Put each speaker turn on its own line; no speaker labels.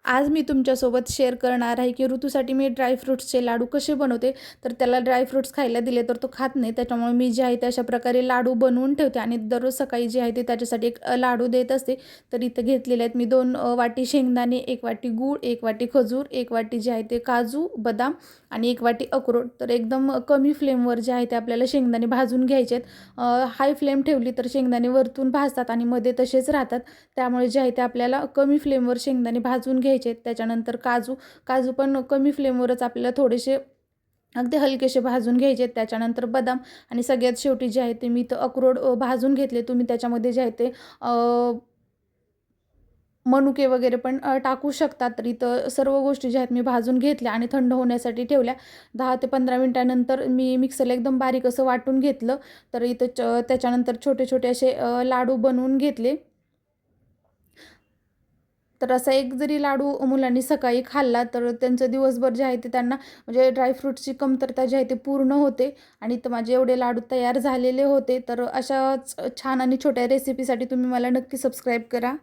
आज मी तुमच्यासोबत शेअर करणार आहे की ऋतूसाठी मी ड्रायफ्रुट्सचे लाडू कसे बनवते. तर त्याला ड्रायफ्रुट्स खायला दिले तर तो खात नाही, त्याच्यामुळे मी जे आहे ते अशा प्रकारे लाडू बनवून ठेवते आणि दररोज सकाळी जे आहे ते त्याच्यासाठी एक लाडू देत असते. तर इथं घेतलेले आहेत मी 2 वाटी शेंगदाणे, 1 वाटी गूळ, 1 वाटी खजूर, 1 वाटी जे आहे ते काजू, बदाम आणि 1 वाटी अक्रोड. तर एकदम कमी फ्लेमवर जे आहे ते आपल्याला शेंगदाणे भाजून घ्यायचे आहेत. हाय फ्लेम ठेवली तर शेंगदाणे वरतून भाजतात आणि मध्ये तसेच राहतात. त्यामुळे जे आहे ते आपल्याला कमी फ्लेमवर शेंगदाणे भाजून घ्यायचे आहेत. त्याच्यानंतर काजू काजू पण कमी फ्लेमवरच आपल्याला थोडेसे अगदी हलकेसे भाजून घ्यायचे आहेत. त्याच्यानंतर बदाम आणि सगळ्यात शेवटी जे आहे ते मी इथं अक्रोड भाजून घेतले. तुम्ही त्याच्यामध्ये जे आहे ते मनुके वगैरे पण टाकू शकतात. तर इथं सर्व गोष्टी ज्या आहेत मी भाजून घेतल्या आणि थंड होण्यासाठी ठेवल्या. 10 ते 15 मिनिटानंतर मी मिक्सरला एकदम बारीक असं वाटून घेतलं. तर इथं त्याच्यानंतर छोटे छोटे असे लाडू बनवून घेतले. तर असा एक जरी लाडू मुलांनी सकाळी खाल्ला तर त्यांचं दिवसभर जे आहे ते त्यांना म्हणजे ड्रायफ्रूट्सची कमतरता जी आहे ते पूर्ण होते. आणि तर माझे एवढे लाडू तयार झालेले होते. तर अशाच छान आणि छोट्या रेसिपीसाठी तुम्ही मला नक्की सबस्क्राईब करा.